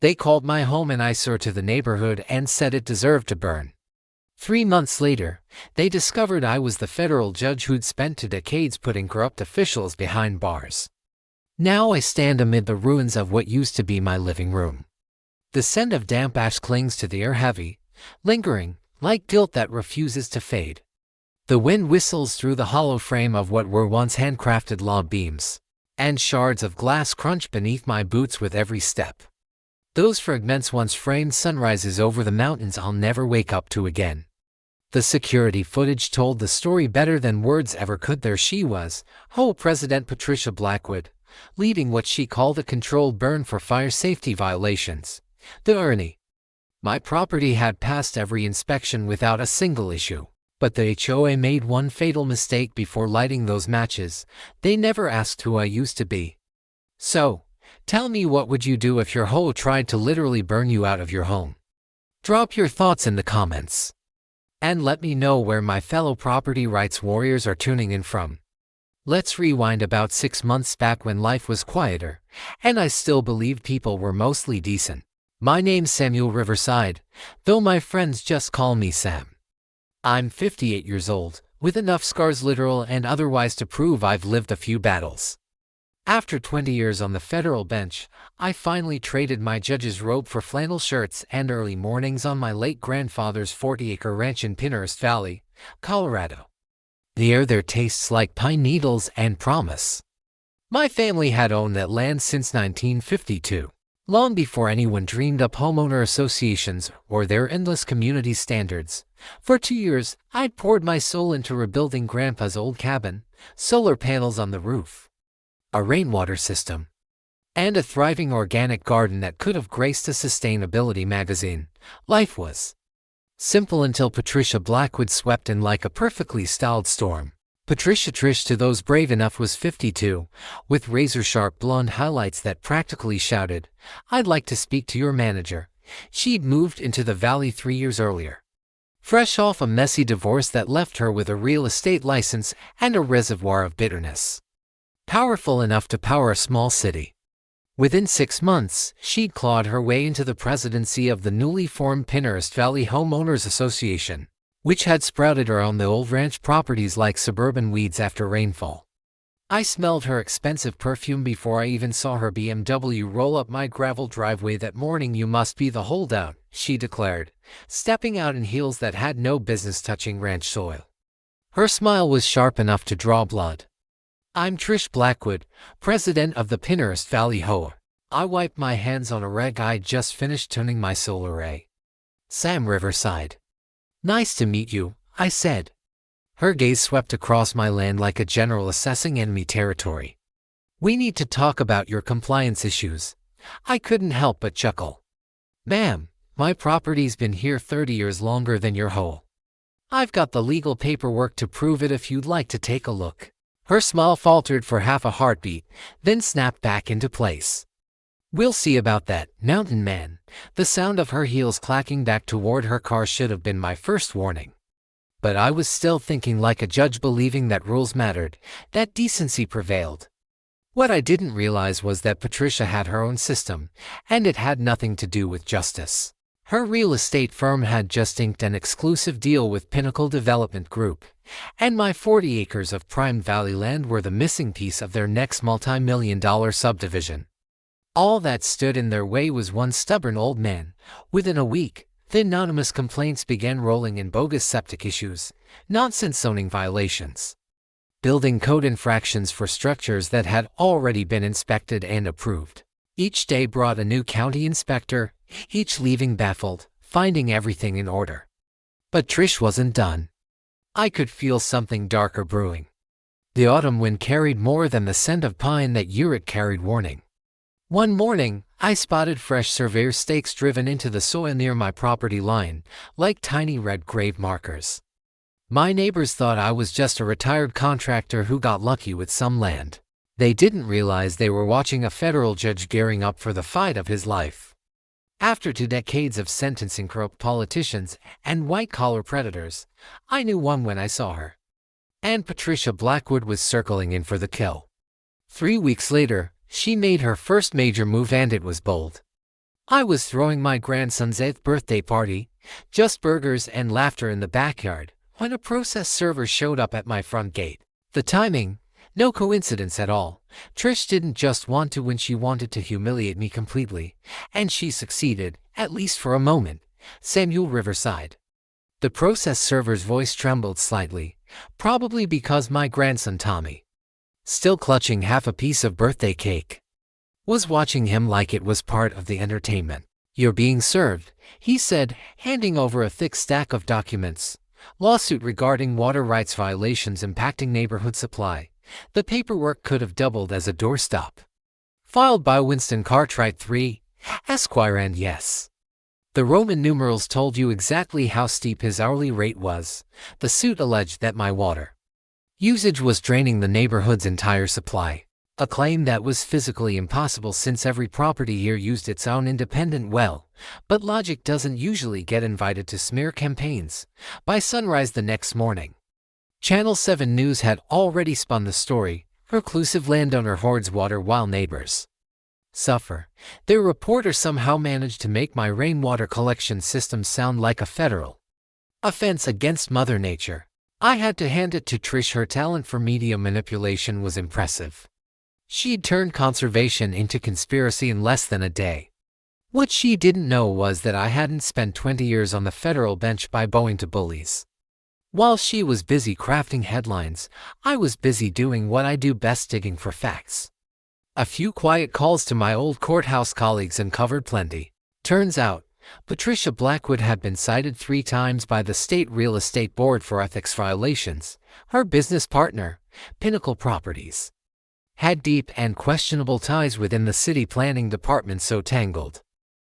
They called my home an eyesore to the neighborhood and said it deserved to burn. 3 months later, they discovered I was the federal judge who'd spent 2 decades putting corrupt officials behind bars. Now I stand amid the ruins of what used to be my living room. The scent of damp ash clings to the air, heavy, lingering, like guilt that refuses to fade. The wind whistles through the hollow frame of what were once handcrafted log beams, and shards of glass crunch beneath my boots with every step. Those fragments once framed sunrises over the mountains I'll never wake up to again. The security footage told the story better than words ever could. There she was, HOA President Patricia Blackwood, leading what she called a controlled burn for fire safety violations. The irony. My property had passed every inspection without a single issue. But the HOA made one fatal mistake before lighting those matches. They never asked who I used to be. So, tell me, what would you do if your HOA tried to literally burn you out of your home? Drop your thoughts in the comments. And let me know where my fellow property rights warriors are tuning in from. Let's rewind about 6 months back when life was quieter, and I still believed people were mostly decent. My name's Samuel Riverside, though my friends just call me Sam. I'm 58 years old, with enough scars, literal and otherwise, to prove I've lived a few battles. After 20 years on the federal bench, I finally traded my judge's robe for flannel shirts and early mornings on my late grandfather's 40-acre ranch in Pinehurst Valley, Colorado. The air there tastes like pine needles and promise. My family had owned that land since 1952. Long before anyone dreamed up homeowner associations or their endless community standards. For 2 years, I'd poured my soul into rebuilding Grandpa's old cabin, solar panels on the roof, a rainwater system, and a thriving organic garden that could have graced a sustainability magazine. Life was simple until Patricia Blackwood swept in like a perfectly styled storm. Patricia Trish, to those brave enough, was 52, with razor-sharp blonde highlights that practically shouted, "I'd like to speak to your manager." She'd moved into the valley 3 years earlier, fresh off a messy divorce that left her with a real estate license and a reservoir of bitterness, powerful enough to power a small city. Within 6 months, she'd clawed her way into the presidency of the newly formed Pinehurst Valley Homeowners Association, which had sprouted around the old ranch properties like suburban weeds after rainfall. I smelled her expensive perfume before I even saw her BMW roll up my gravel driveway that morning. "You must be the holdout," she declared, stepping out in heels that had no business touching ranch soil. Her smile was sharp enough to draw blood. "I'm Trish Blackwood, president of the Pinehurst Valley HOA." I wiped my hands on a rag I'd just finished tuning my solar array. "Sam Riverside. Nice to meet you," I said. Her gaze swept across my land like a general assessing enemy territory. "We need to talk about your compliance issues." I couldn't help but chuckle. "Ma'am, my property's been here 30 years longer than your HOA. I've got the legal paperwork to prove it if you'd like to take a look." Her smile faltered for half a heartbeat, then snapped back into place. "We'll see about that, mountain man." The sound of her heels clacking back toward her car should have been my first warning. But I was still thinking like a judge, believing that rules mattered, that decency prevailed. What I didn't realize was that Patricia had her own system, and it had nothing to do with justice. Her real estate firm had just inked an exclusive deal with Pinnacle Development Group, and my 40 acres of prime valley land were the missing piece of their next multi-million-dollar subdivision. All that stood in their way was one stubborn old man. Within a week, the anonymous complaints began rolling in: bogus septic issues, nonsense zoning violations, building code infractions for structures that had already been inspected and approved. Each day brought a new county inspector, each leaving baffled, finding everything in order. But Trish wasn't done. I could feel something darker brewing. The autumn wind carried more than the scent of pine that year. It carried warning. One morning, I spotted fresh surveyor stakes driven into the soil near my property line, like tiny red grave markers. My neighbors thought I was just a retired contractor who got lucky with some land. They didn't realize they were watching a federal judge gearing up for the fight of his life. After 2 decades of sentencing corrupt politicians and white-collar predators, I knew one when I saw her. And Patricia Blackwood was circling in for the kill. 3 weeks later, she made her first major move, and it was bold. I was throwing my grandson's 8th birthday party, just burgers and laughter in the backyard, when a process server showed up at my front gate. The timing, no coincidence at all. Trish didn't just want to win, she wanted to humiliate me completely, and she succeeded, at least for a moment. Samuel Riverside. The process server's voice trembled slightly, probably because my grandson Tommy, still clutching half a piece of birthday cake, was watching him like it was part of the entertainment. "You're being served," he said, handing over a thick stack of documents. "Lawsuit regarding water rights violations impacting neighborhood supply." The paperwork could have doubled as a doorstop. Filed by Winston Cartwright III, Esquire, and yes, the Roman numerals told you exactly how steep his hourly rate was. The suit alleged that my water usage was draining the neighborhood's entire supply. A claim that was physically impossible since every property here used its own independent well. But logic doesn't usually get invited to smear campaigns. By sunrise the next morning, Channel 7 News had already spun the story. Reclusive landowner hoards water while neighbors suffer. Their reporter somehow managed to make my rainwater collection system sound like a federal offense against Mother Nature. I had to hand it to Trish. Her talent for media manipulation was impressive. She'd turned conservation into conspiracy in less than a day. What she didn't know was that I hadn't spent 20 years on the federal bench by bowing to bullies. While she was busy crafting headlines, I was busy doing what I do best, digging for facts. A few quiet calls to my old courthouse colleagues uncovered plenty. Turns out, Patricia Blackwood had been cited 3 times by the State Real Estate Board for ethics violations. Her business partner, Pinnacle Properties, had deep and questionable ties within the city planning department, so tangled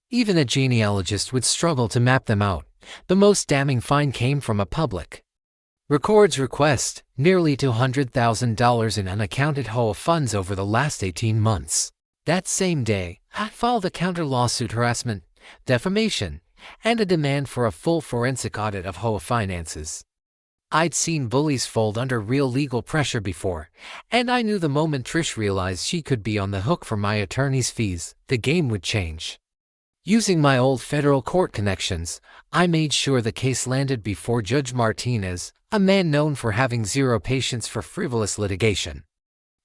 even a genealogist would struggle to map them out. The most damning find came from a public records request, nearly $200,000 in unaccounted HOA funds over the last 18 months. That same day, I filed a counter-lawsuit, harassment, defamation, and a demand for a full forensic audit of HOA finances. I'd seen bullies fold under real legal pressure before, and I knew the moment Trish realized she could be on the hook for my attorney's fees, the game would change. Using my old federal court connections, I made sure the case landed before Judge Martinez, a man known for having zero patience for frivolous litigation.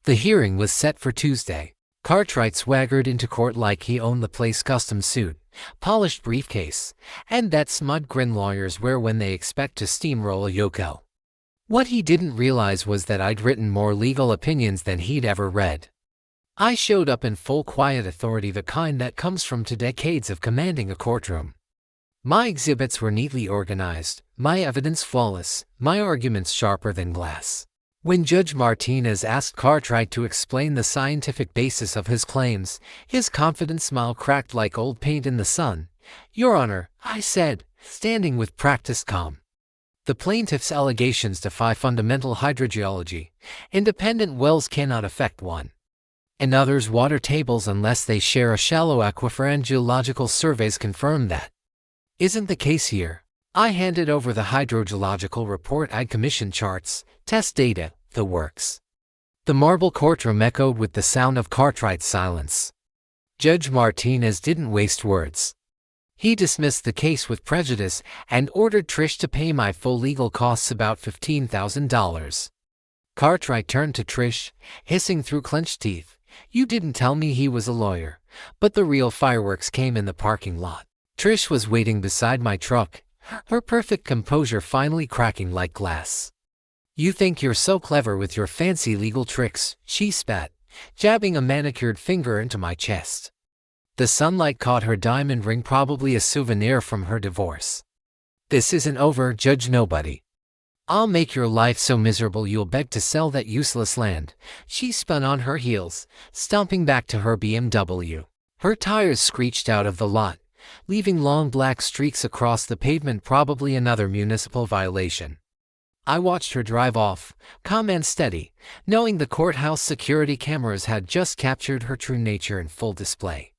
The hearing was set for Tuesday. Cartwright swaggered into court like he owned the place, custom suit, polished briefcase, and that smug grin lawyers wear when they expect to steamroll a yokel. What he didn't realize was that I'd written more legal opinions than he'd ever read. I showed up in full quiet authority, the kind that comes from decades of commanding a courtroom. My exhibits were neatly organized, my evidence flawless, my arguments sharper than glass. When Judge Martinez asked Cartwright to explain the scientific basis of his claims, his confident smile cracked like old paint in the sun. "Your Honor," I said, standing with practiced calm, "the plaintiff's allegations defy fundamental hydrogeology. Independent wells cannot affect one another's water tables unless they share a shallow aquifer, and geological surveys confirm that isn't the case here." I handed over the hydrogeological report I'd commissioned, charts, test data, the works. The marble courtroom echoed with the sound of Cartwright's silence. Judge Martinez didn't waste words. He dismissed the case with prejudice and ordered Trish to pay my full legal costs, about $15,000. Cartwright turned to Trish, hissing through clenched teeth, "You didn't tell me he was a lawyer." But the real fireworks came in the parking lot. Trish was waiting beside my truck, her perfect composure finally cracking like glass. "You think you're so clever with your fancy legal tricks," she spat, jabbing a manicured finger into my chest. The sunlight caught her diamond ring, probably a souvenir from her divorce. "This isn't over, Judge Nobody. I'll make your life so miserable you'll beg to sell that useless land." She spun on her heels, stomping back to her BMW. Her tires screeched out of the lot, leaving long black streaks across the pavement, probably another municipal violation. I watched her drive off, calm and steady, knowing the courthouse security cameras had just captured her true nature in full display.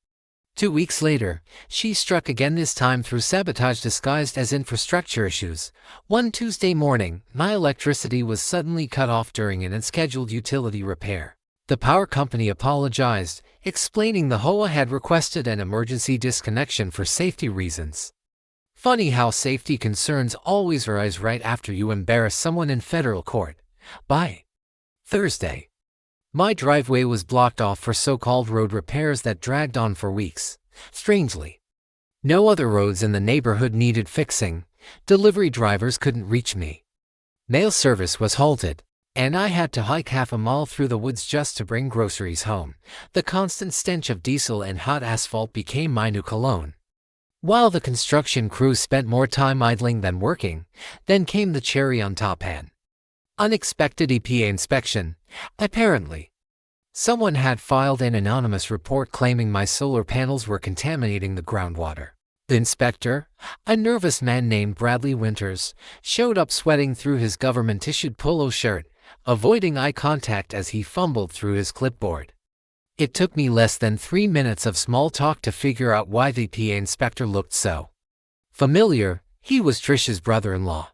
2 weeks later, she struck again, this time through sabotage disguised as infrastructure issues. One Tuesday morning, my electricity was suddenly cut off during an unscheduled utility repair. The power company apologized, explaining the HOA had requested an emergency disconnection for safety reasons. Funny how safety concerns always arise right after you embarrass someone in federal court. By Thursday, my driveway was blocked off for so-called road repairs that dragged on for weeks. Strangely, no other roads in the neighborhood needed fixing. Delivery drivers couldn't reach me. Mail service was halted, and I had to hike half a mile through the woods just to bring groceries home. The constant stench of diesel and hot asphalt became my new cologne. While the construction crew spent more time idling than working, then came the cherry on top: an unexpected EPA inspection. Apparently, someone had filed an anonymous report claiming my solar panels were contaminating the groundwater. The inspector, a nervous man named Bradley Winters, showed up sweating through his government-issued polo shirt, avoiding eye contact as he fumbled through his clipboard. It took me less than 3 minutes of small talk to figure out why the PA inspector looked so familiar. He was Trish's brother-in-law,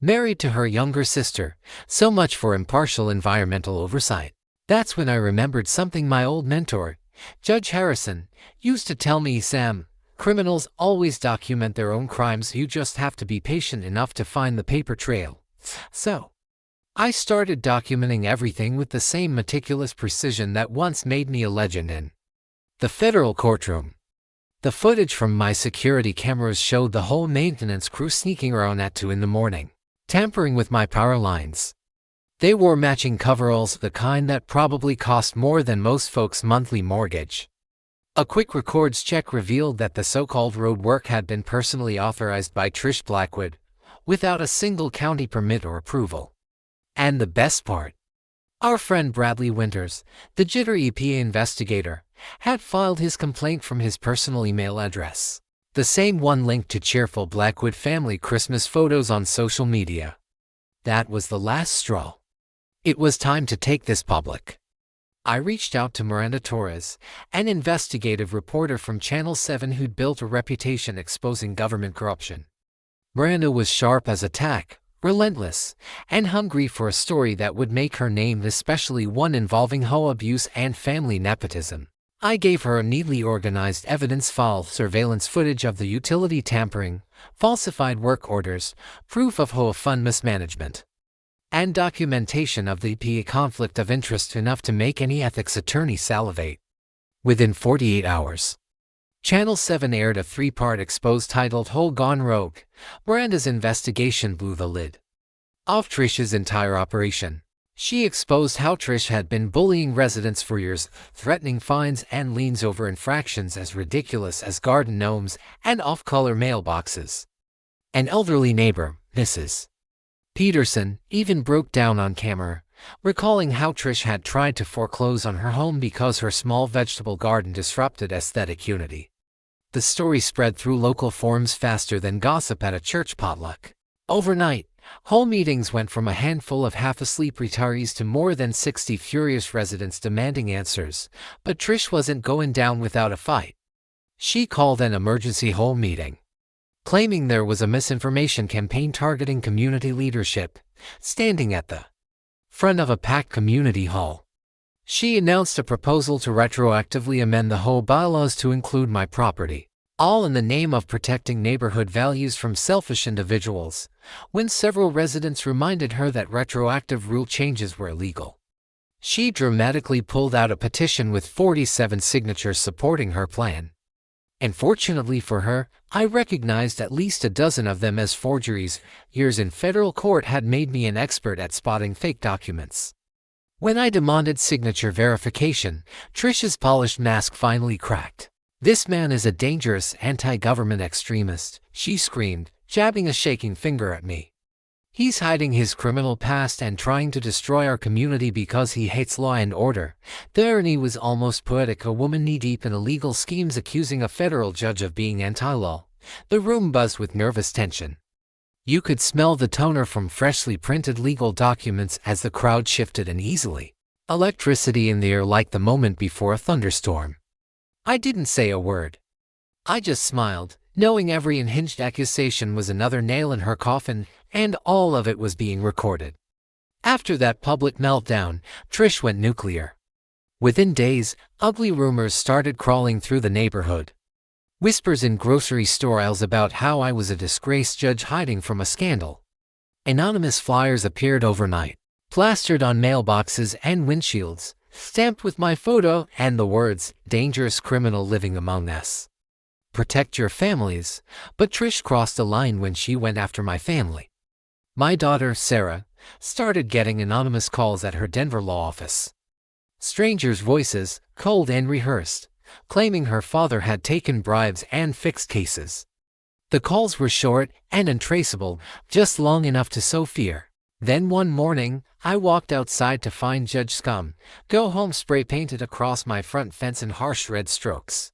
married to her younger sister. So much for impartial environmental oversight. That's when I remembered something my old mentor, Judge Harrison, used to tell me: Sam, criminals always document their own crimes. You just have to be patient enough to find the paper trail. So I started documenting everything with the same meticulous precision that once made me a legend in the federal courtroom. The footage from my security cameras showed the whole maintenance crew sneaking around at 2 in the morning, tampering with my power lines. They wore matching coveralls, the kind that probably cost more than most folks' monthly mortgage. A quick records check revealed that the so-called road work had been personally authorized by Trish Blackwood, without a single county permit or approval. And the best part, our friend Bradley Winters, the jittery EPA investigator, had filed his complaint from his personal email address, the same one linked to cheerful Blackwood family Christmas photos on social media. That was the last straw. It was time to take this public. I reached out to Miranda Torres, an investigative reporter from Channel 7 who'd built a reputation exposing government corruption. Miranda was sharp as a tack, relentless, and hungry for a story that would make her name, especially one involving HOA abuse and family nepotism. I gave her a neatly organized evidence file: surveillance footage of the utility tampering, falsified work orders, proof of HOA fund mismanagement, and documentation of the EPA conflict of interest, enough to make any ethics attorney salivate. Within 48 hours, Channel 7 aired a 3-part expose titled "HOA Gone Rogue." Miranda's investigation blew the lid off Trish's entire operation. She exposed how Trish had been bullying residents for years, threatening fines and liens over infractions as ridiculous as garden gnomes and off-color mailboxes. An elderly neighbor, Mrs. Peterson, even broke down on camera, recalling how Trish had tried to foreclose on her home because her small vegetable garden disrupted aesthetic unity. The story spread through local forums faster than gossip at a church potluck. Overnight, whole meetings went from a handful of half-asleep retirees to more than 60 furious residents demanding answers. But Trish wasn't going down without a fight. She called an emergency whole meeting, claiming there was a misinformation campaign targeting community leadership. Standing at the front of a packed community hall, she announced a proposal to retroactively amend the HOA bylaws to include my property, all in the name of protecting neighborhood values from selfish individuals, when several residents reminded her that retroactive rule changes were illegal. She dramatically pulled out a petition with 47 signatures supporting her plan. And fortunately for her, I recognized at least a dozen of them as forgeries. Years in federal court had made me an expert at spotting fake documents. When I demanded signature verification, Trish's polished mask finally cracked. "This man is a dangerous anti-government extremist," she screamed, jabbing a shaking finger at me. "He's hiding his criminal past and trying to destroy our community because he hates law and order." The irony was almost poetic: a woman knee-deep in illegal schemes accusing a federal judge of being anti-law. The room buzzed with nervous tension. You could smell the toner from freshly printed legal documents as the crowd shifted uneasily. Electricity in the air, like the moment before a thunderstorm. I didn't say a word. I just smiled, knowing every unhinged accusation was another nail in her coffin, and all of it was being recorded. After that public meltdown, Trish went nuclear. Within days, ugly rumors started crawling through the neighborhood. Whispers in grocery store aisles about how I was a disgraced judge hiding from a scandal. Anonymous flyers appeared overnight, plastered on mailboxes and windshields, stamped with my photo and the words, "Dangerous criminal living among us. Protect your families." But Trish crossed a line when she went after my family. My daughter, Sarah, started getting anonymous calls at her Denver law office. Strangers' voices, cold and rehearsed, claiming her father had taken bribes and fixed cases. The calls were short and untraceable, just long enough to sow fear. Then one morning, I walked outside to find Judge Scum, "Go home" spray painted across my front fence in harsh red strokes.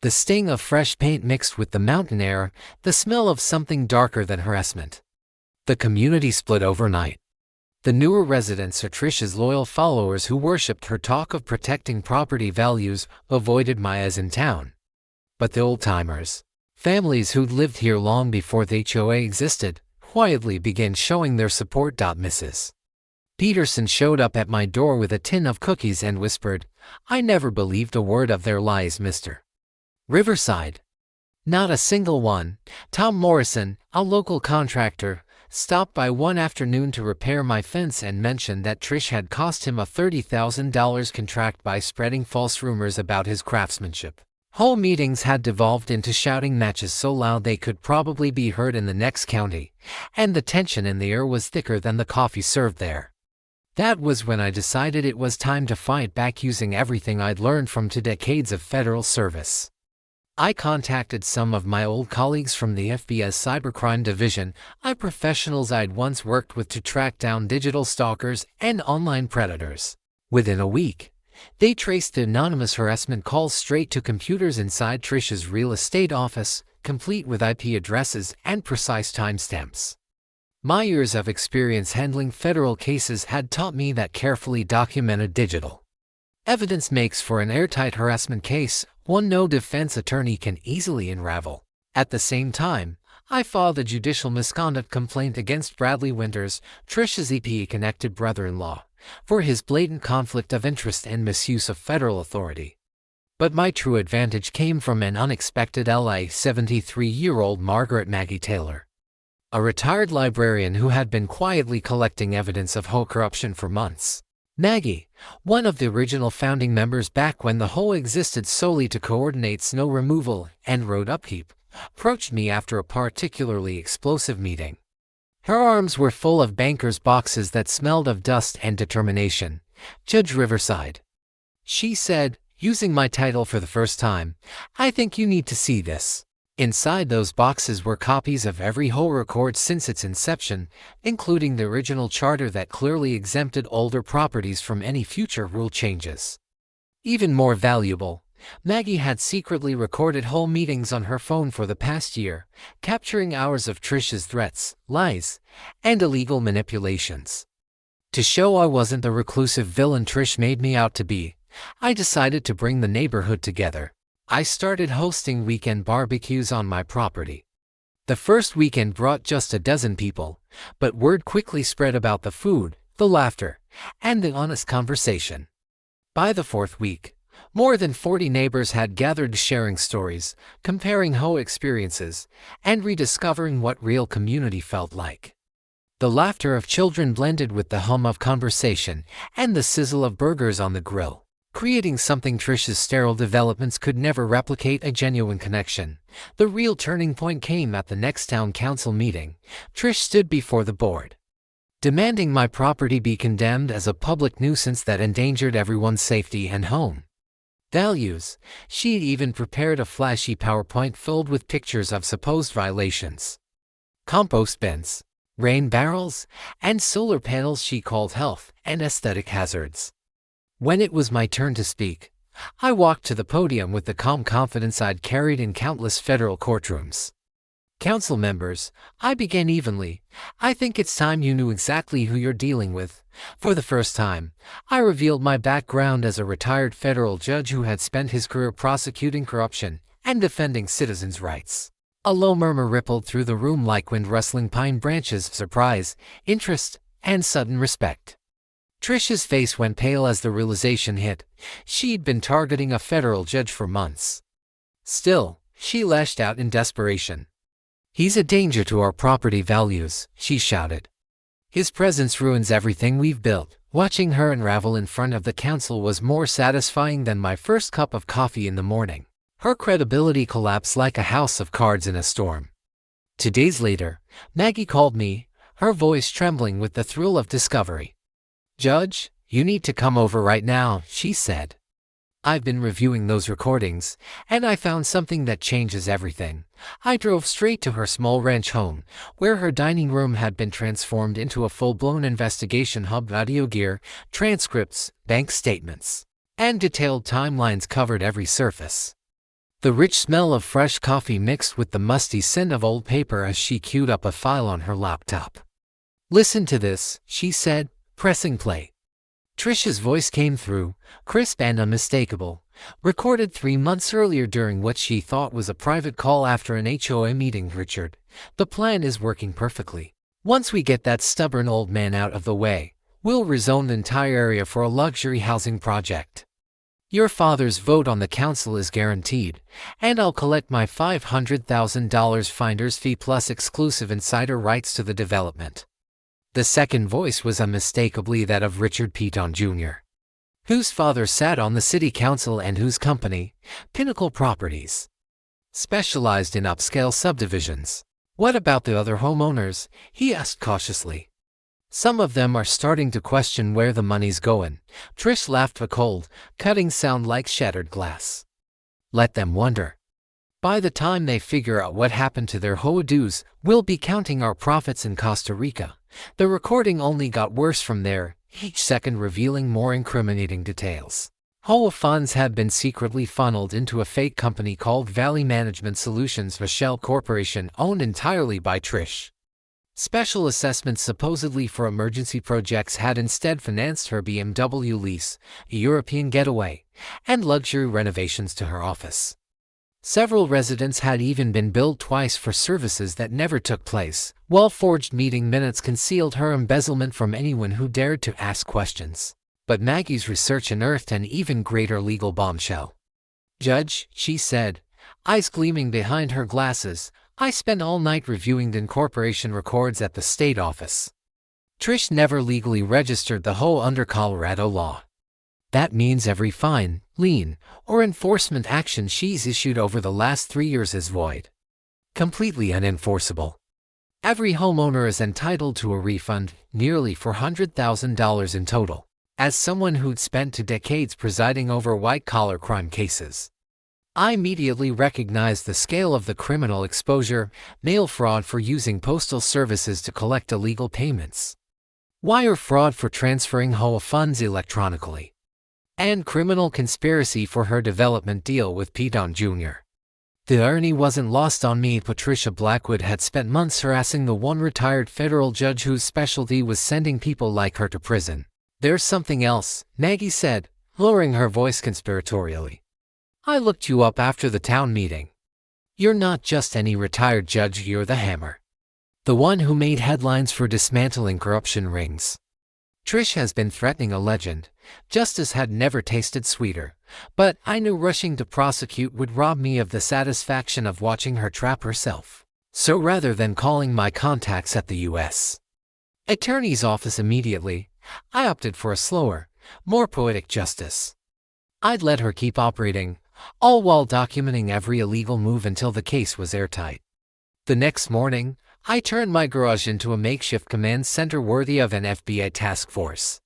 The sting of fresh paint mixed with the mountain air, the smell of something darker than harassment. The community split overnight. The newer residents are Trish's loyal followers who worshipped her talk of protecting property values, avoided Maya's in town. But the old-timers, families who'd lived here long before the HOA existed, quietly began showing their support. Mrs. Peterson showed up at my door with a tin of cookies and whispered, "I never believed a word of their lies, Mr. Riverside." Not a single one. Tom Morrison, a local contractor, stopped by one afternoon to repair my fence and mentioned that Trish had cost him a $30,000 contract by spreading false rumors about his craftsmanship. Whole meetings had devolved into shouting matches so loud they could probably be heard in the next county, and the tension in the air was thicker than the coffee served there. That was when I decided it was time to fight back using everything I'd learned from 2 decades of federal service. I contacted some of my old colleagues from the FBI's cybercrime division, professionals I'd once worked with to track down digital stalkers and online predators. Within a week, they traced the anonymous harassment calls straight to computers inside Trish's real estate office, complete with IP addresses and precise timestamps. My years of experience handling federal cases had taught me that carefully documented digital evidence makes for an airtight harassment case, one no defense attorney can easily unravel. At the same time, I filed a judicial misconduct complaint against Bradley Winters, Trish's EP-connected brother-in-law, for his blatant conflict of interest and misuse of federal authority. But my true advantage came from an unexpected ally, 73-year-old Margaret Maggie Taylor, a retired librarian who had been quietly collecting evidence of HOA corruption for months. Maggie, one of the original founding members back when the HOA existed solely to coordinate snow removal and road upkeep, approached me after a particularly explosive meeting. Her arms were full of bankers' boxes that smelled of dust and determination. "Judge Riverside," she said, using my title for the first time, "I think you need to see this." Inside those boxes were copies of every HOA record since its inception, including the original charter that clearly exempted older properties from any future rule changes. Even more valuable, Maggie had secretly recorded whole meetings on her phone for the past year, capturing hours of Trish's threats, lies, and illegal manipulations. To show I wasn't the reclusive villain Trish made me out to be, I decided to bring the neighborhood together. I started hosting weekend barbecues on my property. The first weekend brought just a dozen people, but word quickly spread about the food, the laughter, and the honest conversation. By the fourth week, more than 40 neighbors had gathered, sharing stories, comparing HOA experiences, and rediscovering what real community felt like. The laughter of children blended with the hum of conversation and the sizzle of burgers on the grill, creating something Trish's sterile developments could never replicate: a genuine connection. The real turning point came at the next town council meeting. Trish stood before the board, demanding my property be condemned as a public nuisance that endangered everyone's safety and home values. She had even prepared a flashy PowerPoint filled with pictures of supposed violations: compost bins, rain barrels, and solar panels she called health and aesthetic hazards. When it was my turn to speak, I walked to the podium with the calm confidence I'd carried in countless federal courtrooms. "Council members," I began evenly, "I think it's time you knew exactly who you're dealing with." For the first time, I revealed my background as a retired federal judge who had spent his career prosecuting corruption and defending citizens' rights. A low murmur rippled through the room like wind rustling pine branches: surprise, interest, and sudden respect. Trish's face went pale as the realization hit. She'd been targeting a federal judge for months. Still, she lashed out in desperation. "He's a danger to our property values," she shouted. "His presence ruins everything we've built." Watching her unravel in front of the council was more satisfying than my first cup of coffee in the morning. Her credibility collapsed like a house of cards in a storm. 2 days later, Maggie called me, her voice trembling with the thrill of discovery. "Judge, you need to come over right now," she said. "I've been reviewing those recordings, and I found something that changes everything." I drove straight to her small ranch home, where her dining room had been transformed into a full-blown investigation hub. Audio gear, transcripts, bank statements, and detailed timelines covered every surface. The rich smell of fresh coffee mixed with the musty scent of old paper as she queued up a file on her laptop. "Listen to this," she said, pressing play. Trish's voice came through, crisp and unmistakable, recorded 3 months earlier during what she thought was a private call after an HOA meeting. "Richard, the plan is working perfectly. Once we get that stubborn old man out of the way, we'll rezone the entire area for a luxury housing project. Your father's vote on the council is guaranteed, and I'll collect my $500,000 finder's fee plus exclusive insider rights to the development." The second voice was unmistakably that of Richard Peton Jr., whose father sat on the city council and whose company, Pinnacle Properties, specialized in upscale subdivisions. "What about the other homeowners?" he asked cautiously. "Some of them are starting to question where the money's going." Trish laughed, a cold, cutting sound like shattered glass. "Let them wonder. By the time they figure out what happened to their HOA dues, we'll be counting our profits in Costa Rica." The recording only got worse from there, each second revealing more incriminating details. HOA funds had been secretly funneled into a fake company called Valley Management Solutions, a shell corporation owned entirely by Trish. Special assessments supposedly for emergency projects had instead financed her BMW lease, a European getaway, and luxury renovations to her office. Several residents had even been billed twice for services that never took place, while forged meeting minutes concealed her embezzlement from anyone who dared to ask questions. But Maggie's research unearthed an even greater legal bombshell. "Judge," she said, eyes gleaming behind her glasses, "I spent all night reviewing the incorporation records at the state office. Trish never legally registered the HOA under Colorado law. That means every fine, lien, or enforcement action she's issued over the last 3 years is void. Completely unenforceable. Every homeowner is entitled to a refund, nearly $400,000 in total." As someone who'd spent 2 decades presiding over white-collar crime cases, I immediately recognized the scale of the criminal exposure: mail fraud for using postal services to collect illegal payments, wire fraud for transferring HOA funds electronically, and criminal conspiracy for her development deal with Peton Jr. The irony wasn't lost on me. Patricia Blackwood had spent months harassing the one retired federal judge whose specialty was sending people like her to prison. "There's something else," Maggie said, lowering her voice conspiratorially. "I looked you up after the town meeting. You're not just any retired judge, you're the hammer. The one who made headlines for dismantling corruption rings. Trish has been threatening a legend. Justice had never tasted sweeter, but I knew rushing to prosecute would rob me of the satisfaction of watching her trap herself. So rather than calling my contacts at the U.S. Attorney's Office immediately, I opted for a slower, more poetic justice. I'd let her keep operating, all while documenting every illegal move until the case was airtight. The next morning, I turned my garage into a makeshift command center worthy of an FBI task force.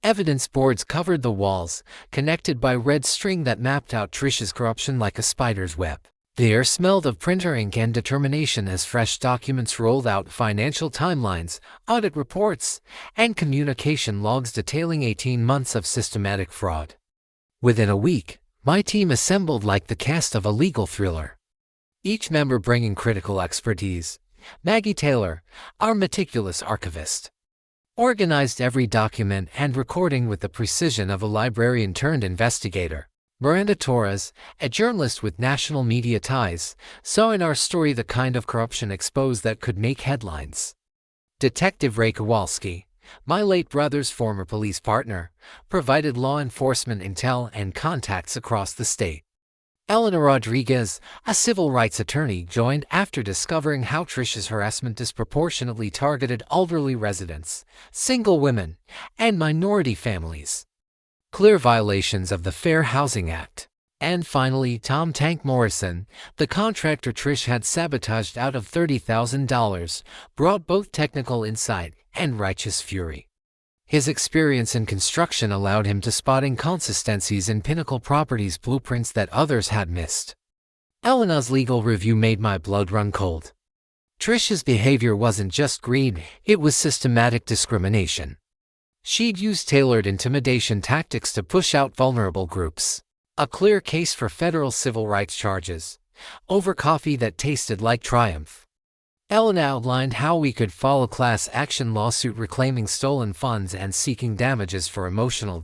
Evidence boards covered the walls, connected by red string that mapped out Trish's corruption like a spider's web. The air smelled of printer ink and determination as fresh documents rolled out: financial timelines, audit reports, and communication logs detailing 18 months of systematic fraud. Within a week, my team assembled like the cast of a legal thriller, each member bringing critical expertise. Maggie Taylor, our meticulous archivist, organized every document and recording with the precision of a librarian turned investigator. Miranda Torres, a journalist with national media ties, saw in our story the kind of corruption exposed that could make headlines. Detective Ray Kowalski, my late brother's former police partner, provided law enforcement intel and contacts across the state. Elena Rodriguez, a civil rights attorney, joined after discovering how Trish's harassment disproportionately targeted elderly residents, single women, and minority families. Clear violations of the Fair Housing Act. And finally, Tom "Tank" Morrison, the contractor Trish had sabotaged out of $30,000, brought both technical insight and righteous fury. His experience in construction allowed him to spot inconsistencies in Pinnacle Properties' blueprints that others had missed. Elena's legal review made my blood run cold. Trish's behavior wasn't just greed, it was systematic discrimination. She'd used tailored intimidation tactics to push out vulnerable groups. A clear case for federal civil rights charges, over coffee that tasted like triumph. Elena outlined how we could file a class action lawsuit reclaiming stolen funds and seeking damages for emotional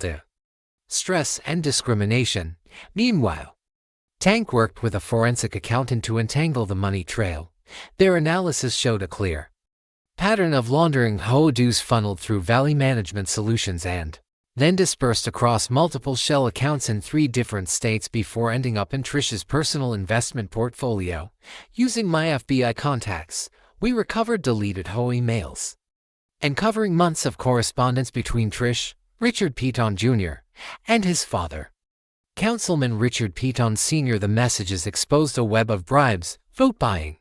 distress and discrimination. Meanwhile, Tank worked with a forensic accountant to untangle the money trail. Their analysis showed a clear pattern of laundering HOA dues funneled through Valley Management Solutions and then dispersed across multiple shell accounts in 3 different states before ending up in Trish's personal investment portfolio. Using my FBI contacts, we recovered deleted HOA emails, uncovering months of correspondence between Trish, Richard Peton Jr., and his father, Councilman Richard Peton Sr. The messages exposed a web of bribes, vote buying,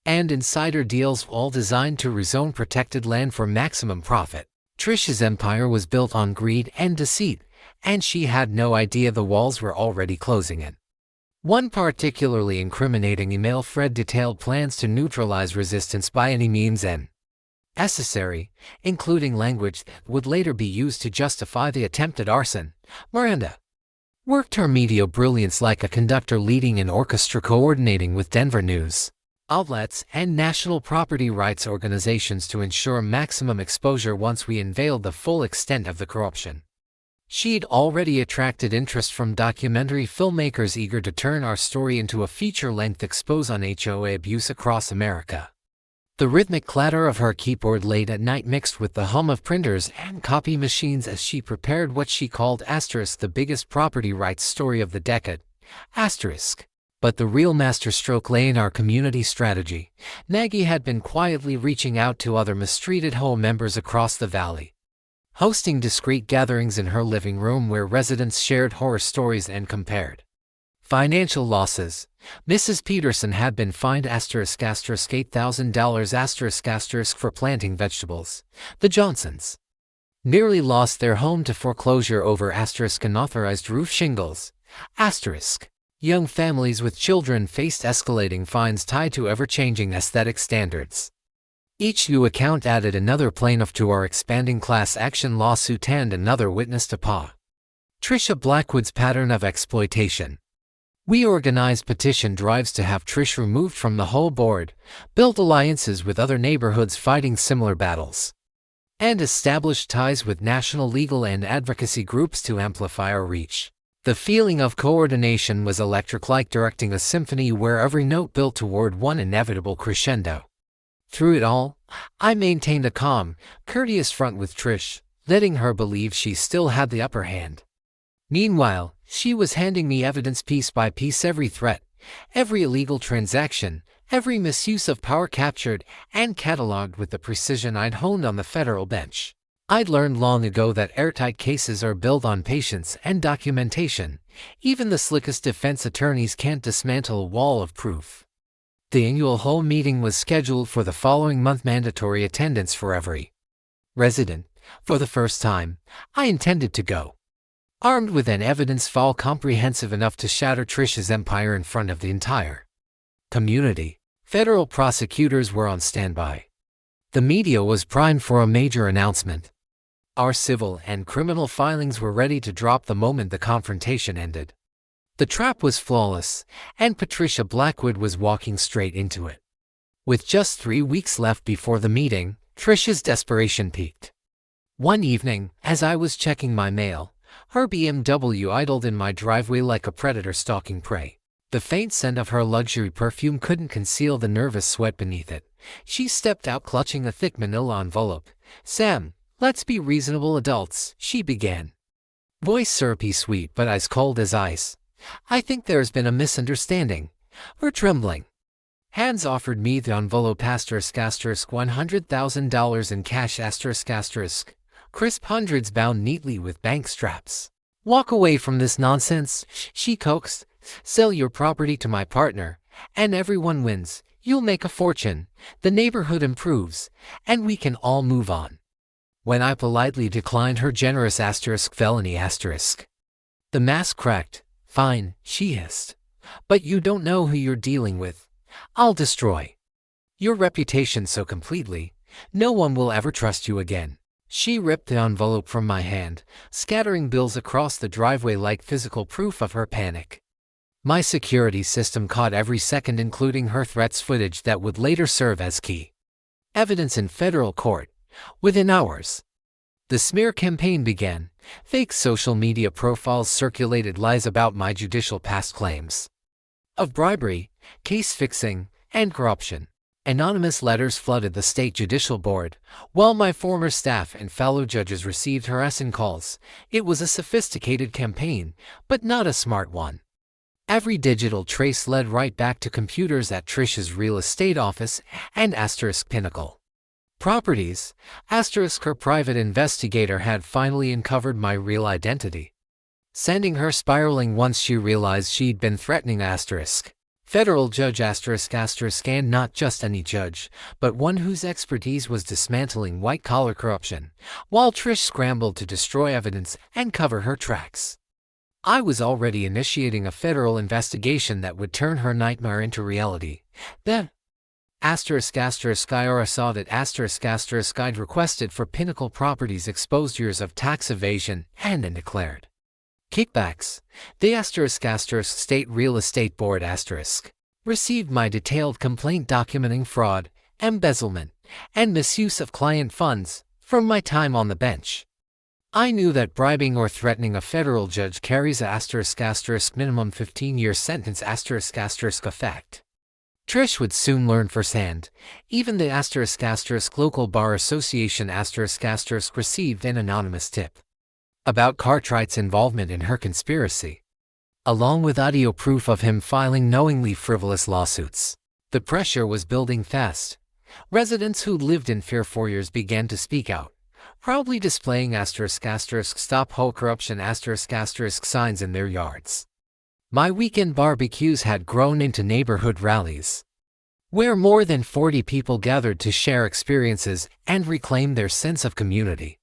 and insider deals, all designed to rezone protected land for maximum profit. Trish's empire was built on greed and deceit, and she had no idea the walls were already closing in. One particularly incriminating email thread detailed plans to neutralize resistance by any means necessary, including language that would later be used to justify the attempted arson. Miranda worked her media brilliance like a conductor leading an orchestra, coordinating with Denver news outlets and national property rights organizations to ensure maximum exposure once we unveiled the full extent of the corruption. She'd already attracted interest from documentary filmmakers eager to turn our story into a feature-length expose on HOA abuse across America. The rhythmic clatter of her keyboard late at night mixed with the hum of printers and copy machines as she prepared what she called the biggest property rights story of the decade. But the real masterstroke lay in our community strategy. Nagy had been quietly reaching out to other mistreated HOA members across the valley, hosting discreet gatherings in her living room where residents shared horror stories and compared financial losses. Mrs. Peterson had been fined $8,000 for planting vegetables. The Johnsons nearly lost their home to foreclosure over unauthorized roof shingles. Young families with children faced escalating fines tied to ever-changing aesthetic standards. Each new account added another plaintiff to our expanding class action lawsuit and another witness to Trisha Blackwood's pattern of exploitation. We organized petition drives to have Trish removed from the whole board, built alliances with other neighborhoods fighting similar battles, and established ties with national legal and advocacy groups to amplify our reach. The feeling of coordination was electric, like directing a symphony where every note built toward one inevitable crescendo. Through it all, I maintained a calm, courteous front with Trish, letting her believe she still had the upper hand. Meanwhile, she was handing me evidence piece by piece, every threat, every illegal transaction, every misuse of power captured and cataloged with the precision I'd honed on the federal bench. I'd learned long ago that airtight cases are built on patience and documentation. Even the slickest defense attorneys can't dismantle a wall of proof. The annual HOA meeting was scheduled for the following month, mandatory attendance for every resident. For the first time, I intended to go armed with an evidence file comprehensive enough to shatter Trish's empire in front of the entire community. Federal prosecutors were on standby. The media was primed for a major announcement. Our civil and criminal filings were ready to drop the moment the confrontation ended. The trap was flawless, and Patricia Blackwood was walking straight into it. With just 3 weeks left before the meeting, Trish's desperation peaked. One evening, as I was checking my mail, her BMW idled in my driveway like a predator stalking prey. The faint scent of her luxury perfume couldn't conceal the nervous sweat beneath it. She stepped out clutching a thick manila envelope. "Sam, Let's be reasonable adults, she began. Voice syrupy sweet but ice cold as ice. I think there's been a misunderstanding. We're trembling. Hands offered me the envelope $100,000 in cash crisp hundreds bound neatly with bank straps. Walk away from this nonsense, she coaxed. Sell your property to my partner, and everyone wins. You'll make a fortune, the neighborhood improves, and we can all move on. When I politely declined her generous felony. The mask cracked. Fine, she hissed. But you don't know who you're dealing with. I'll destroy your reputation so completely, no one will ever trust you again. She ripped the envelope from my hand, scattering bills across the driveway like physical proof of her panic. My security system caught every second, including her threats footage that would later serve as key evidence in federal court. Within hours, the smear campaign began. Fake social media profiles circulated lies about my judicial past claims of bribery, case fixing, and corruption. Anonymous letters flooded the state judicial board, while my former staff and fellow judges received harassing calls. It was a sophisticated campaign, but not a smart one. Every digital trace led right back to computers at Trish's real estate office and Pinnacle Properties. Her private investigator had finally uncovered my real identity, sending her spiraling once she realized she'd been threatening federal judge and not just any judge, but one whose expertise was dismantling white-collar corruption, while Trish scrambled to destroy evidence and cover her tracks. I was already initiating a federal investigation that would turn her nightmare into reality. Then, IRA saw that I'd requested for Pinnacle Properties exposed years of tax evasion and declared kickbacks. The State Real Estate Board received my detailed complaint documenting fraud, embezzlement, and misuse of client funds from my time on the bench. I knew that bribing or threatening a federal judge carries a minimum 15-year sentence effect. Trish would soon learn firsthand. Even the local bar association received an anonymous tip about Cartwright's involvement in her conspiracy, along with audio proof of him filing knowingly frivolous lawsuits. The pressure was building fast. Residents who lived in fear for years began to speak out, proudly displaying stop HOA corruption signs in their yards. My weekend barbecues had grown into neighborhood rallies, where more than 40 people gathered to share experiences and reclaim their sense of community.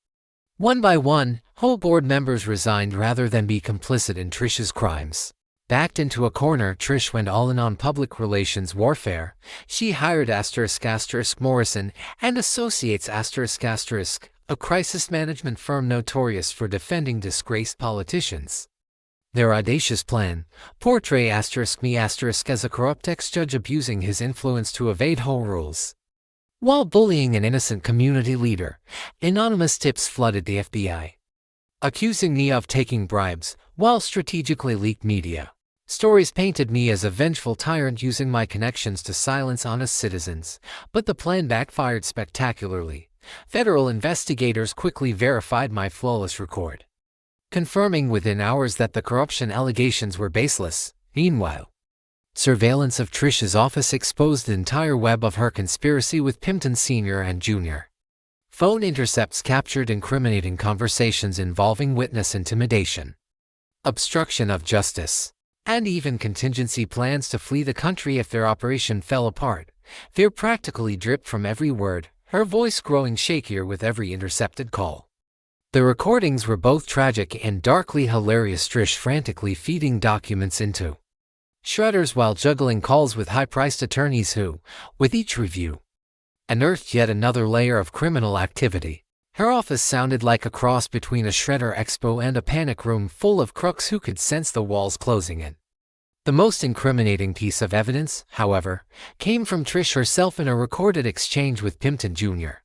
One by one, HOA board members resigned rather than be complicit in Trish's crimes. Backed into a corner, Trish went all in on public relations warfare. She hired Morrison and Associates a crisis management firm notorious for defending disgraced politicians. Their audacious plan, portray me as a corrupt ex-judge abusing his influence to evade HOA rules, while bullying an innocent community leader. Anonymous tips flooded the FBI, accusing me of taking bribes, while strategically leaked media stories painted me as a vengeful tyrant using my connections to silence honest citizens. But the plan backfired spectacularly. Federal investigators quickly verified my flawless record, confirming within hours that the corruption allegations were baseless. Meanwhile, surveillance of Trish's office exposed the entire web of her conspiracy with Pimpton Sr. and Jr. Phone intercepts captured incriminating conversations involving witness intimidation, obstruction of justice, and even contingency plans to flee the country if their operation fell apart. Fear practically dripped from every word, her voice growing shakier with every intercepted call. The recordings were both tragic and darkly hilarious. Trish frantically feeding documents into shredders while juggling calls with high-priced attorneys who, with each review, unearthed yet another layer of criminal activity. Her office sounded like a cross between a shredder expo and a panic room full of crooks who could sense the walls closing in. The most incriminating piece of evidence, however, came from Trish herself in a recorded exchange with Pimpton Jr.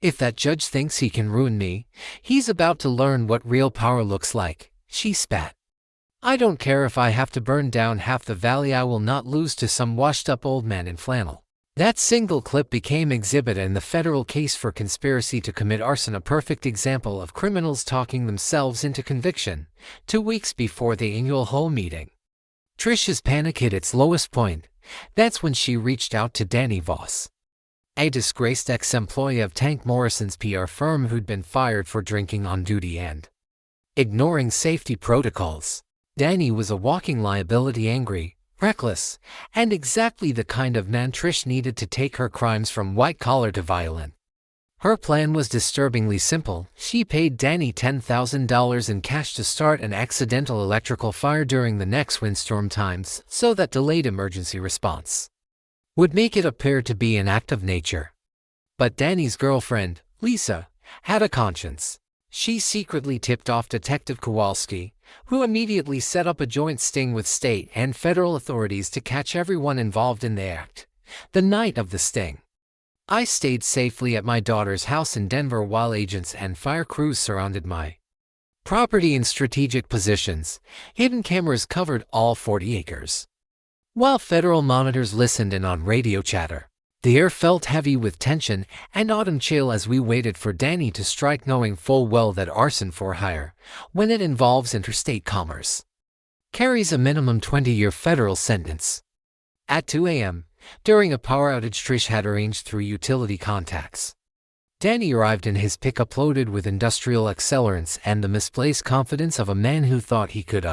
If that judge thinks he can ruin me, he's about to learn what real power looks like, she spat. I don't care if I have to burn down half the valley, I will not lose to some washed-up old man in flannel. That single clip became exhibit in the federal case for conspiracy to commit arson, a perfect example of criminals talking themselves into conviction, 2 weeks before the annual HOA meeting. Trish's panic hit its lowest point. That's when she reached out to Danny Voss, a disgraced ex-employee of Tank Morrison's PR firm who'd been fired for drinking on duty and ignoring safety protocols. Danny was a walking liability, angry, reckless, and exactly the kind of man Trish needed to take her crimes from white-collar to violent. Her plan was disturbingly simple. She paid Danny $10,000 in cash to start an accidental electrical fire during the next windstorm times so that delayed emergency response would make it appear to be an act of nature. But Danny's girlfriend, Lisa, had a conscience. She secretly tipped off Detective Kowalski, who immediately set up a joint sting with state and federal authorities to catch everyone involved in the act. The night of the sting, I stayed safely at my daughter's house in Denver while agents and fire crews surrounded my property in strategic positions. Hidden cameras covered all 40 acres, while federal monitors listened in on radio chatter. The air felt heavy with tension and autumn chill as we waited for Danny to strike, knowing full well that arson for hire, when it involves interstate commerce, carries a minimum 20-year federal sentence. At 2 a.m., during a power outage Trish had arranged through utility contacts, Danny arrived in his pickup loaded with industrial accelerants and the misplaced confidence of a man who thought he could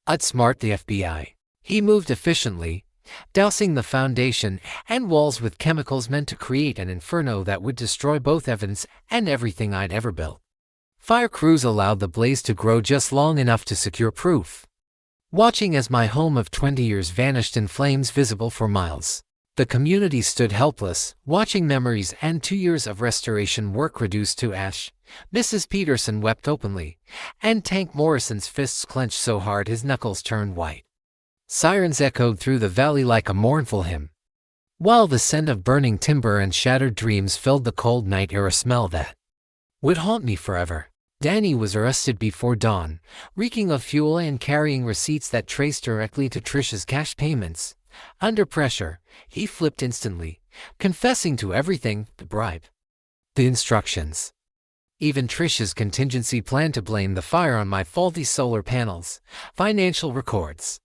outsmart the FBI. He moved efficiently, dousing the foundation and walls with chemicals meant to create an inferno that would destroy both evidence and everything I'd ever built. Fire crews allowed the blaze to grow just long enough to secure proof. Watching as my home of 20 years vanished in flames visible for miles, the community stood helpless, watching memories and 2 years of restoration work reduced to ash. Mrs. Peterson wept openly, and Tank Morrison's fists clenched so hard his knuckles turned white. Sirens echoed through the valley like a mournful hymn, while the scent of burning timber and shattered dreams filled the cold night air, a smell that would haunt me forever. Danny was arrested before dawn, reeking of fuel and carrying receipts that traced directly to Trish's cash payments. Under pressure, he flipped instantly, confessing to everything: the bribe, the instructions, even Trish's contingency plan to blame the fire on my faulty solar panels. Financial records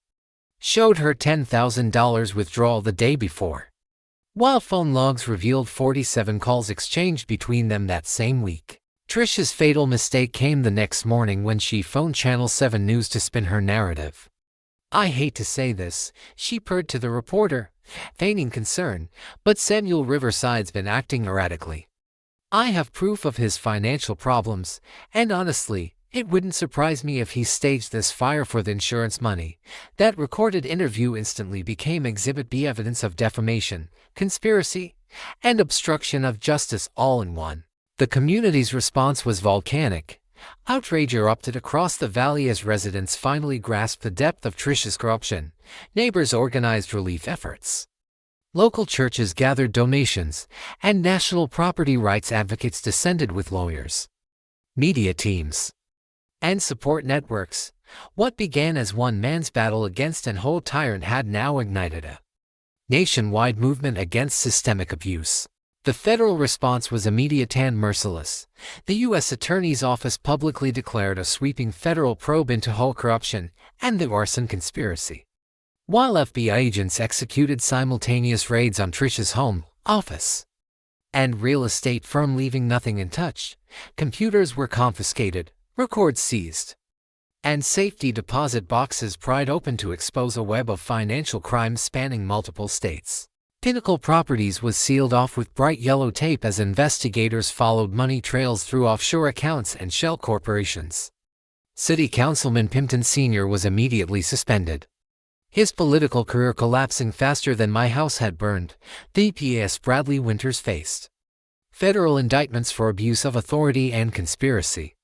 showed her $10,000 withdrawal the day before, while phone logs revealed 47 calls exchanged between them that same week. Trish's fatal mistake came the next morning when she phoned Channel 7 News to spin her narrative. "I hate to say this," she purred to the reporter, feigning concern, "but Samuel Riverside's been acting erratically. I have proof of his financial problems, and honestly, it wouldn't surprise me if he staged this fire for the insurance money." That recorded interview instantly became Exhibit B, evidence of defamation, conspiracy, and obstruction of justice all in one. The community's response was volcanic. Outrage erupted across the valley as residents finally grasped the depth of Trish's corruption. Neighbors organized relief efforts, local churches gathered donations, and national property rights advocates descended with lawyers, media teams, and support networks. What began as one man's battle against an HOA tyrant had now ignited a nationwide movement against systemic abuse. The federal response was immediate and merciless. The U.S. Attorney's Office publicly declared a sweeping federal probe into HOA corruption and the arson conspiracy, while FBI agents executed simultaneous raids on Trish's home, office, and real estate firm, leaving nothing untouched. Computers were confiscated, records seized, and safety deposit boxes pried open to expose a web of financial crimes spanning multiple states. Pinnacle Properties was sealed off with bright yellow tape as investigators followed money trails through offshore accounts and shell corporations. City Councilman Pimpton Sr. was immediately suspended, his political career collapsing faster than my house had burned. The EPA's Bradley Winters faced federal indictments for abuse of authority and conspiracy,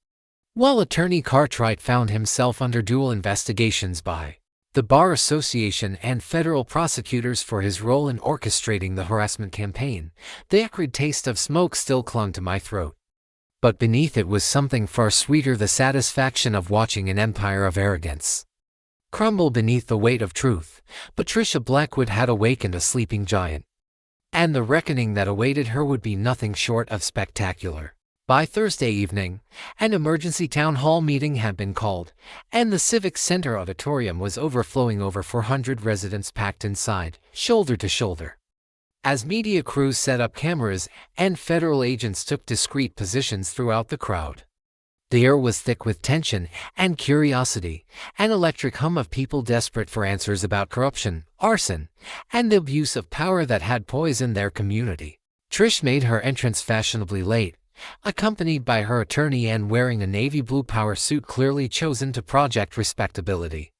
while Attorney Cartwright found himself under dual investigations by the Bar Association and federal prosecutors for his role in orchestrating the harassment campaign. The acrid taste of smoke still clung to my throat, but beneath it was something far sweeter: the satisfaction of watching an empire of arrogance crumble beneath the weight of truth. Patricia Blackwood had awakened a sleeping giant, and the reckoning that awaited her would be nothing short of spectacular. By Thursday evening, an emergency town hall meeting had been called, and the Civic Center auditorium was overflowing, over 400 residents packed inside, shoulder to shoulder. As media crews set up cameras and federal agents took discreet positions throughout the crowd, the air was thick with tension and curiosity, an electric hum of people desperate for answers about corruption, arson, and the abuse of power that had poisoned their community. Trish made her entrance fashionably late, accompanied by her attorney and wearing a navy blue power suit clearly chosen to project respectability.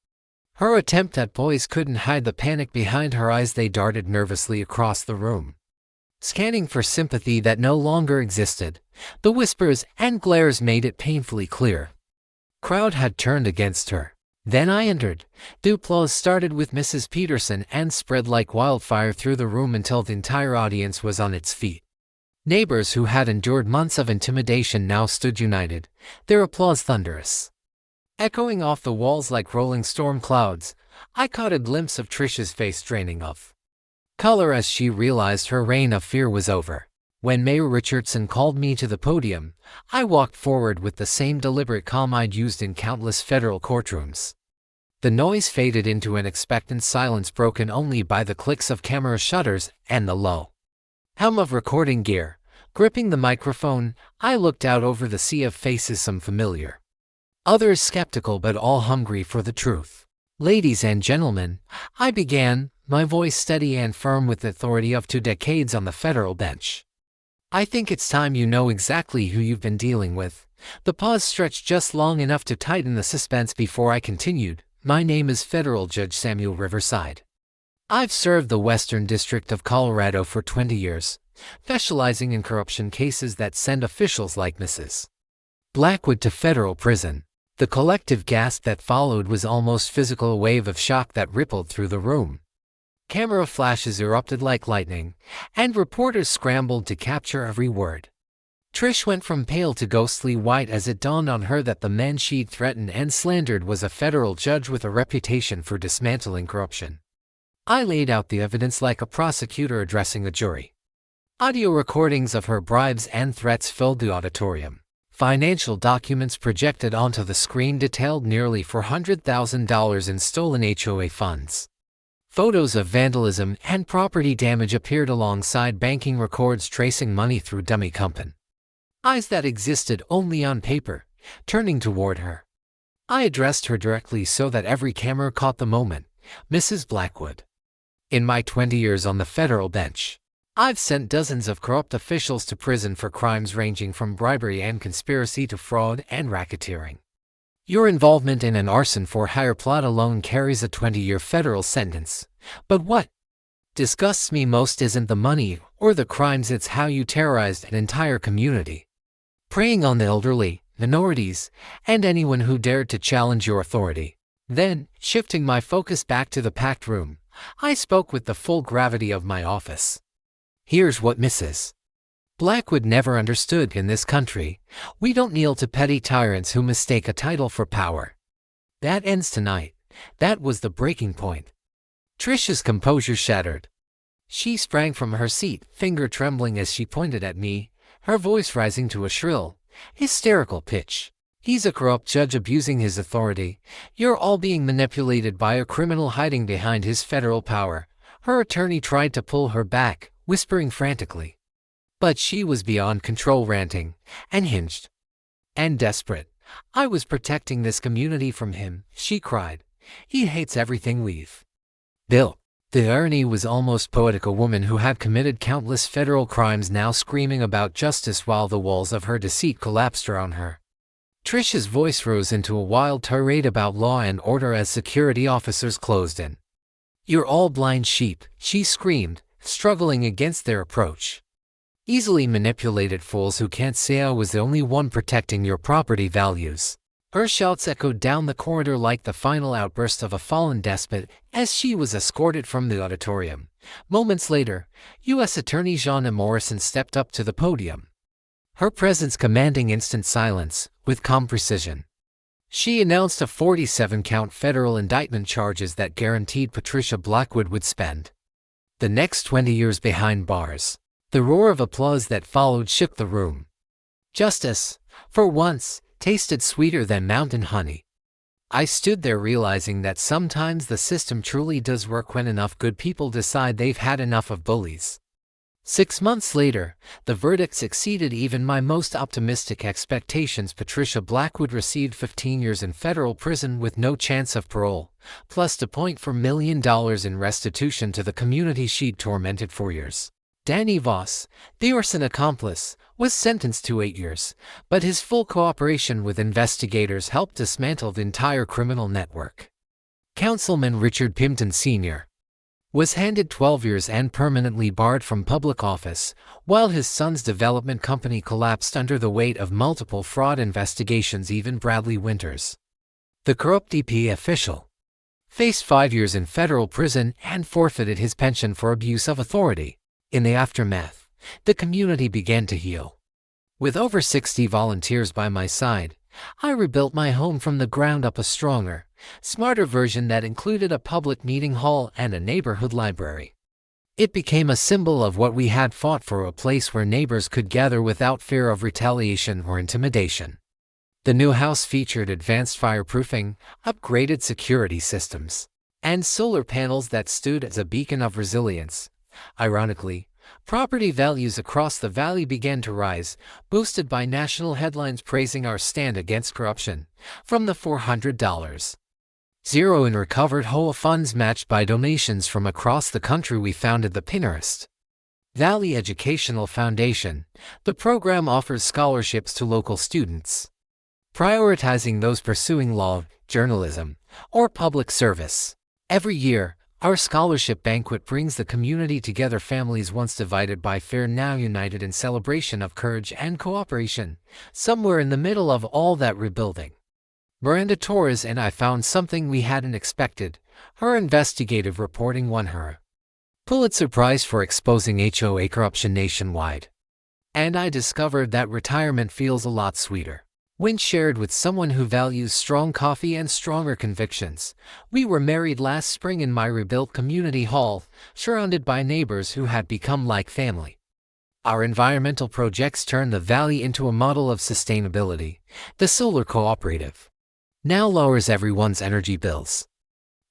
Her attempt at poise couldn't hide the panic behind her eyes. They darted nervously across the room, scanning for sympathy that no longer existed. The whispers and glares made it painfully clear. Crowd had turned against her. Then I entered. The applause started with Mrs. Peterson and spread like wildfire through the room until the entire audience was on its feet. Neighbors who had endured months of intimidation now stood united, their applause thunderous, echoing off the walls like rolling storm clouds. I caught a glimpse of Trish's face draining of color as she realized her reign of fear was over. When Mayor Richardson called me to the podium, I walked forward with the same deliberate calm I'd used in countless federal courtrooms. The noise faded into an expectant silence broken only by the clicks of camera shutters and the low hum of recording gear. Gripping the microphone, I looked out over the sea of faces, some familiar, others skeptical, but all hungry for the truth. Ladies and gentlemen, I began, my voice steady and firm with the authority of 2 decades on the federal bench. I think it's time you know exactly who you've been dealing with. The pause stretched just long enough to tighten the suspense before I continued. My name is Federal Judge Samuel Riverside. I've served the Western District of Colorado for 20 years, specializing in corruption cases that send officials like Mrs. Blackwood to federal prison. The collective gasp that followed was almost physical, a wave of shock that rippled through the room. Camera flashes erupted like lightning, and reporters scrambled to capture every word. Trish went from pale to ghostly white as it dawned on her that the man she'd threatened and slandered was a federal judge with a reputation for dismantling corruption. I laid out the evidence like a prosecutor addressing a jury. Audio recordings of her bribes and threats filled the auditorium. Financial documents projected onto the screen detailed nearly $400,000 in stolen HOA funds. Photos of vandalism and property damage appeared alongside banking records tracing money through dummy company. Eyes that existed only on paper, turning toward her. I addressed her directly so that every camera caught the moment. Mrs. Blackwood. In my 20 years on the federal bench, I've sent dozens of corrupt officials to prison for crimes ranging from bribery and conspiracy to fraud and racketeering. Your involvement in an arson-for-hire plot alone carries a 20-year federal sentence. But what disgusts me most isn't the money or the crimes, it's how you terrorized an entire community, preying on the elderly, minorities, and anyone who dared to challenge your authority. Then, shifting my focus back to the packed room, I spoke with the full gravity of my office. Here's what Mrs. Blackwood never understood. In this country, we don't kneel to petty tyrants who mistake a title for power. That ends tonight. That was the breaking point. Trish's composure shattered. She sprang from her seat, finger trembling as she pointed at me, her voice rising to a shrill, hysterical pitch. He's a corrupt judge abusing his authority. You're all being manipulated by a criminal hiding behind his federal power. Her attorney tried to pull her back, whispering frantically. But she was beyond control, ranting, and hinged, and desperate. I was protecting this community from him, she cried. He hates everything we've built. The irony was almost poetic. A woman who had committed countless federal crimes now screaming about justice while the walls of her deceit collapsed around her. Trish's voice rose into a wild tirade about law and order as security officers closed in. You're all blind sheep, she screamed, struggling against their approach. Easily manipulated fools who can't say I was the only one protecting your property values. Her shouts echoed down the corridor like the final outburst of a fallen despot as she was escorted from the auditorium. Moments later, U.S. Attorney Jeanna Morrison stepped up to the podium, her presence commanding instant silence. With calm precision, she announced a 47-count federal indictment, charges that guaranteed Patricia Blackwood would spend The next 20 years behind bars. The roar of applause that followed shook the room. Justice, for once, tasted sweeter than mountain honey. I stood there realizing that sometimes the system truly does work when enough good people decide they've had enough of bullies. 6 months later, the verdicts exceeded even my most optimistic expectations. Patricia Blackwood received 15 years in federal prison with no chance of parole, plus $2.4 million in restitution to the community she'd tormented for years. Danny Voss, the arson accomplice, was sentenced to 8 years, but his full cooperation with investigators helped dismantle the entire criminal network. Councilman Richard Pimpton Sr. was handed 12 years and permanently barred from public office, while his son's development company collapsed under the weight of multiple fraud investigations. Even Bradley Winters, the corrupt DP official, faced 5 years in federal prison and forfeited his pension for abuse of authority. In the aftermath, the community began to heal. With over 60 volunteers by my side, I rebuilt my home from the ground up, a stronger, smarter version that included a public meeting hall and a neighborhood library. It became a symbol of what we had fought for, a place where neighbors could gather without fear of retaliation or intimidation. The new house featured advanced fireproofing, upgraded security systems, and solar panels that stood as a beacon of resilience. Ironically, property values across the valley began to rise, boosted by national headlines praising our stand against corruption. From the $400,000 in recovered HOA funds matched by donations from across the country, we founded the Pinterest Valley Educational Foundation. The program offers scholarships to local students, prioritizing those pursuing law, journalism, or public service. Every year, our scholarship banquet brings the community together, families once divided by fear now united in celebration of courage and cooperation. Somewhere in the middle of all that rebuilding, Miranda Torres and I found something we hadn't expected. Her investigative reporting won her a Pulitzer Prize for exposing HOA corruption nationwide. And I discovered that retirement feels a lot sweeter when shared with someone who values strong coffee and stronger convictions. We were married last spring in my rebuilt community hall, surrounded by neighbors who had become like family. Our environmental projects turned the valley into a model of sustainability. The solar cooperative now lowers everyone's energy bills,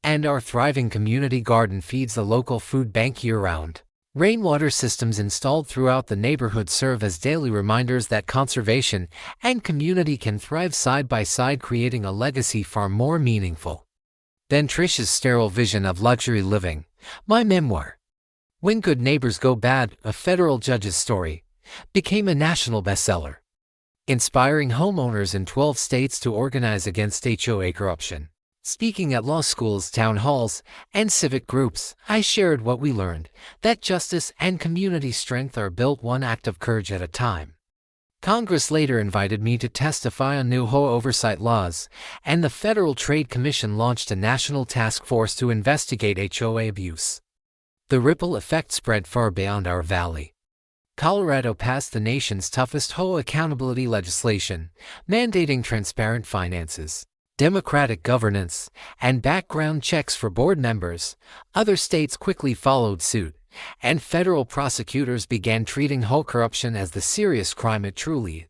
and our thriving community garden feeds the local food bank year-round. Rainwater systems installed throughout the neighborhood serve as daily reminders that conservation and community can thrive side by side, creating a legacy far more meaningful than Trish's sterile vision of luxury living. My memoir, When Good Neighbors Go Bad, a federal judge's story, became a national bestseller, inspiring homeowners in 12 states to organize against HOA corruption. Speaking at law schools, town halls, and civic groups, I shared what we learned, that justice and community strength are built one act of courage at a time. Congress later invited me to testify on new HOA oversight laws, and the Federal Trade Commission launched a national task force to investigate HOA abuse. The ripple effect spread far beyond our valley. Colorado passed the nation's toughest HOA accountability legislation, mandating transparent finances, democratic governance, and background checks for board members. Other states quickly followed suit, and federal prosecutors began treating HOA corruption as the serious crime it truly is.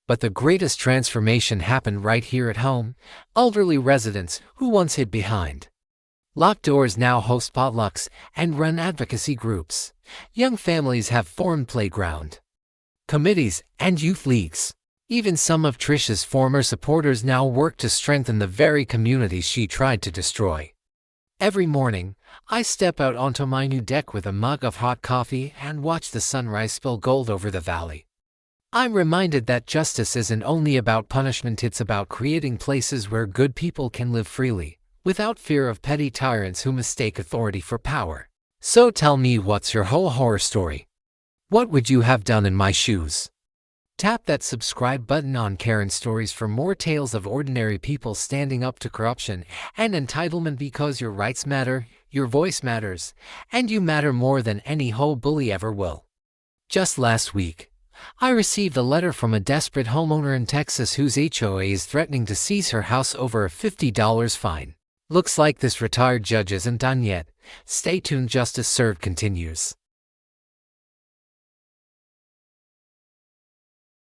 But the greatest transformation happened right here at home. Elderly residents who once hid behind locked doors now host potlucks and run advocacy groups. Young families have formed playground committees and youth leagues. Even some of Trish's former supporters now work to strengthen the very communities she tried to destroy. Every morning, I step out onto my new deck with a mug of hot coffee and watch the sunrise spill gold over the valley. I'm reminded that justice isn't only about punishment, it's about creating places where good people can live freely, without fear of petty tyrants who mistake authority for power. So tell me, what's your whole horror story? What would you have done in my shoes? Tap that subscribe button on Karen Stories for more tales of ordinary people standing up to corruption and entitlement, because your rights matter, your voice matters, and you matter more than any HOA bully ever will. Just last week, I received a letter from a desperate homeowner in Texas whose HOA is threatening to seize her house over a $50 fine. Looks like this retired judge isn't done yet. Stay tuned, Justice Served continues.